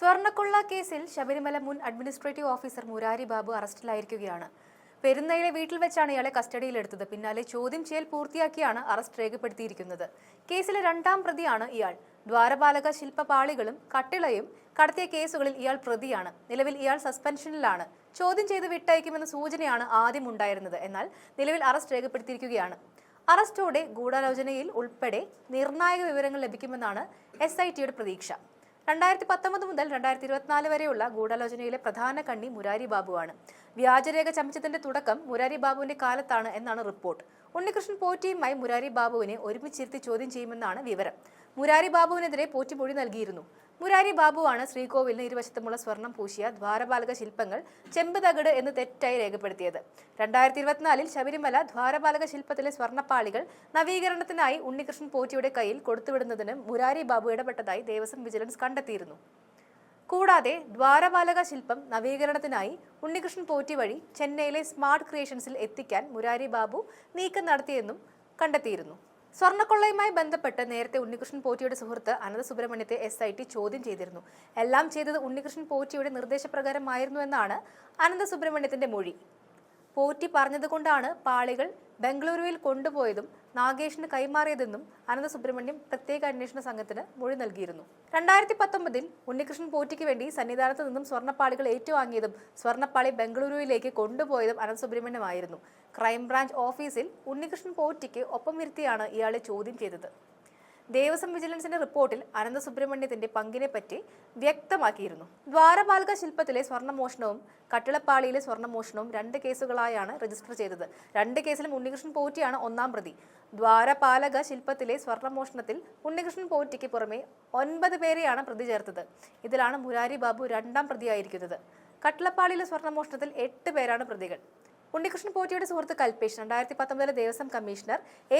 സ്വർണ്ണക്കൊള്ള കേസിൽ ശബരിമല മുൻ അഡ്മിനിസ്ട്രേറ്റീവ് ഓഫീസർ മുരാരി ബാബു അറസ്റ്റിലായിരിക്കുകയാണ്. പെരുന്നയിലെ വീട്ടിൽ വെച്ചാണ് ഇയാളെ കസ്റ്റഡിയിലെടുത്തത്. പിന്നാലെ ചോദ്യം ചെയ്യൽ പൂർത്തിയാക്കിയാണ് അറസ്റ്റ് രേഖപ്പെടുത്തിയിരിക്കുന്നത്. കേസിലെ രണ്ടാം പ്രതിയാണ് ഇയാൾ. ദ്വാരപാലക ശില്പപാളികളും കട്ടിളയും കടത്തിയ കേസുകളിൽ ഇയാൾ പ്രതിയാണ്. നിലവിൽ ഇയാൾ സസ്പെൻഷനിലാണ്. ചോദ്യം ചെയ്ത് വിട്ടയക്കുമെന്ന സൂചനയാണ് ആദ്യം ഉണ്ടായിരുന്നത്. എന്നാൽ നിലവിൽ അറസ്റ്റ് രേഖപ്പെടുത്തിയിരിക്കുകയാണ്. അറസ്റ്റോടെ ഗൂഢാലോചനയിൽ ഉൾപ്പെടെ നിർണായക വിവരങ്ങൾ ലഭിക്കുമെന്നാണ് SITയുടെ പ്രതീക്ഷ. 2019 മുതൽ 2024 വരെയുള്ള ഗൂഢാലോചനയിലെ പ്രധാന കണ്ണി മുരാരി ബാബുവാണ്. വ്യാജരേഖ ചമച്ചതിന്റെ തുടക്കം മുരാരി ബാബുവിന്റെ കാലത്താണ് എന്നാണ് റിപ്പോർട്ട്. ഉണ്ണികൃഷ്ണൻ പോറ്റിയുമായി മുരാരി ബാബുവിനെ ഒരുമിച്ചിരുത്തി ചോദ്യം ചെയ്യുമെന്നാണ് വിവരം. മുരാരി ബാബുവിനെതിരെ പോറ്റി മൊഴി നൽകിയിരുന്നു. മുരാരി ബാബുവാണ് ശ്രീകോവിലിന് ഇരുവശത്തുമുള്ള സ്വർണം പൂശിയ ദ്വാരപാലക ശില്പങ്ങൾ ചെമ്പ് തകിട് എന്ന് തെറ്റായി രേഖപ്പെടുത്തിയത്. 2024 ശബരിമല ദ്വാരപാലക ശില്പത്തിലെ സ്വർണ്ണപ്പാളികൾ നവീകരണത്തിനായി ഉണ്ണികൃഷ്ണൻ പോറ്റിയുടെ കയ്യിൽ കൊടുത്തുവിടുന്നതിന് മുരാരി ബാബു ഇടപെട്ടതായി ദേവസ്വം വിജിലൻസ് കണ്ടെത്തിയിരുന്നു. കൂടാതെ ദ്വാരപാലക ശില്പം നവീകരണത്തിനായി ഉണ്ണികൃഷ്ണൻ പോറ്റി വഴി ചെന്നൈയിലെ സ്മാർട്ട് ക്രിയേഷൻസിൽ എത്തിക്കാൻ മുരാരി ബാബു നീക്കം നടത്തിയെന്നും കണ്ടെത്തിയിരുന്നു. സ്വർണ്ണക്കൊള്ളയുമായി ബന്ധപ്പെട്ട് നേരത്തെ ഉണ്ണികൃഷ്ണൻ പോറ്റിയുടെ സുഹൃത്ത് അനന്ത സുബ്രഹ്മണ്യത്തെ SIT ചോദ്യം ചെയ്തിരുന്നു. എല്ലാം ചെയ്തത് ഉണ്ണികൃഷ്ണൻ പോറ്റിയുടെ നിർദ്ദേശപ്രകാരമായിരുന്നു എന്നാണ് അനന്ത സുബ്രഹ്മണ്യത്തിന്റെ മൊഴി. പോറ്റി പറഞ്ഞതുകൊണ്ടാണ് പാളികൾ ബംഗളൂരുവിൽ കൊണ്ടുപോയതും നാഗേഷിന് കൈമാറിയതെന്നും അനന്ത സുബ്രഹ്മണ്യം പ്രത്യേക അന്വേഷണ സംഘത്തിന് മൊഴി നൽകിയിരുന്നു. 2019 ഉണ്ണികൃഷ്ണൻ പോറ്റിക്ക് വേണ്ടി സന്നിധാനത്ത് നിന്നും സ്വർണ്ണപ്പാളികൾ ഏറ്റുവാങ്ങിയതും സ്വർണ്ണപ്പാളി ബംഗളൂരുവിലേക്ക് കൊണ്ടുപോയതും അനന്ത സുബ്രഹ്മണ്യമായിരുന്നു. ക്രൈംബ്രാഞ്ച് ഓഫീസിൽ ഉണ്ണികൃഷ്ണൻ പോറ്റിക്ക് ഒപ്പം ഇരുത്തിയാണ് ഇയാളെ ചോദ്യം ചെയ്തത്. ദേവസ്വം വിജിലൻസിന്റെ റിപ്പോർട്ടിൽ അനന്ത സുബ്രഹ്മണ്യത്തിന്റെ പങ്കിനെപ്പറ്റി വ്യക്തമാക്കിയിരുന്നു. ദ്വാരപാലക ശില്പത്തിലെ സ്വർണ്ണമോഷണവും കട്ടിളപ്പാളിയിലെ സ്വർണ്ണമോഷണവും 2 കേസുകളായാണ് രജിസ്റ്റർ ചെയ്തത്. 2 കേസിലും ഉണ്ണികൃഷ്ണൻ പോറ്റിയാണ് ഒന്നാം പ്രതി. ദ്വാരപാലക ശില്പത്തിലെ സ്വർണ്ണമോഷണത്തിൽ ഉണ്ണികൃഷ്ണൻ പോറ്റിക്ക് പുറമെ 9 പേരെയാണ് പ്രതി ചേർത്തത്. ഇതിലാണ് മുരാരി ബാബു രണ്ടാം പ്രതിയായിരിക്കുന്നത്. കട്ടിളപ്പാളിയിലെ സ്വർണ്ണമോഷണത്തിൽ 8 പേരാണ് പ്രതികൾ. ഉണ്ണികൃഷ്ണൻ പോറ്റിയുടെ സുഹൃത്ത് കൽപേഷ് 2019 ദേവസ്വം കമ്മീഷണർ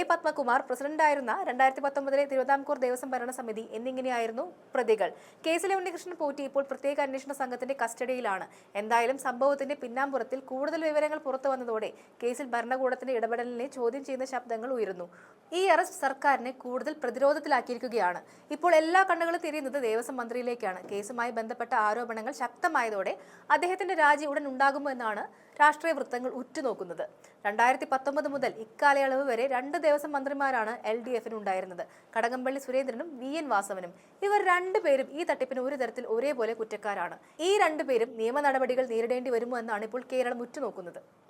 പത്മകുമാർ, പ്രസിഡന്റായിരുന്ന 2019 തിരുവിതാംകൂർ ദേവസ്വം ഭരണസമിതി എന്നിങ്ങനെയായിരുന്നു പ്രതികൾ. കേസിലെ ഉണ്ണികൃഷ്ണൻ പോറ്റി ഇപ്പോൾ പ്രത്യേക അന്വേഷണ സംഘത്തിന്റെ കസ്റ്റഡിയിലാണ്. എന്തായാലും സംഭവത്തിന്റെ പിന്നാമ്പുറത്തിൽ കൂടുതൽ വിവരങ്ങൾ പുറത്തു വന്നതോടെ കേസിൽ ഭരണകൂടത്തിന്റെ ഇടപെടലിനെ ചോദ്യം ചെയ്യുന്ന ശബ്ദങ്ങൾ ഉയരുന്നു. ഈ അറസ്റ്റ് സർക്കാരിനെ കൂടുതൽ പ്രതിരോധത്തിലാക്കിയിരിക്കുകയാണ്. ഇപ്പോൾ എല്ലാ കണ്ണുകളും തിരിയുന്നത് ദേവസ്വം മന്ത്രിയിലേക്കാണ്. കേസുമായി ബന്ധപ്പെട്ട ആരോപണങ്ങൾ ശക്തമായതോടെ അദ്ദേഹത്തിന്റെ രാജി ഉടൻ ഉണ്ടാകുമോ എന്നാണ് രാഷ്ട്രീയ വൃത്തങ്ങൾ ഉറ്റുനോക്കുന്നത്. 2019 മുതൽ ഇക്കാലയളവ് വരെ 2 ദേവസ്വം മന്ത്രിമാരാണ് LDFന് ഉണ്ടായിരുന്നത്. കടകംപള്ളി സുരേന്ദ്രനും VN വാസവനും. ഇവർ 2 പേരും ഈ തട്ടിപ്പിന് ഒരു തരത്തിൽ ഒരേപോലെ കുറ്റക്കാരാണ്. ഈ 2 പേരും നിയമ നടപടികൾ നേരിടേണ്ടി വരുമോ എന്നാണ് ഇപ്പോൾ കേരളം ഉറ്റുനോക്കുന്നത്.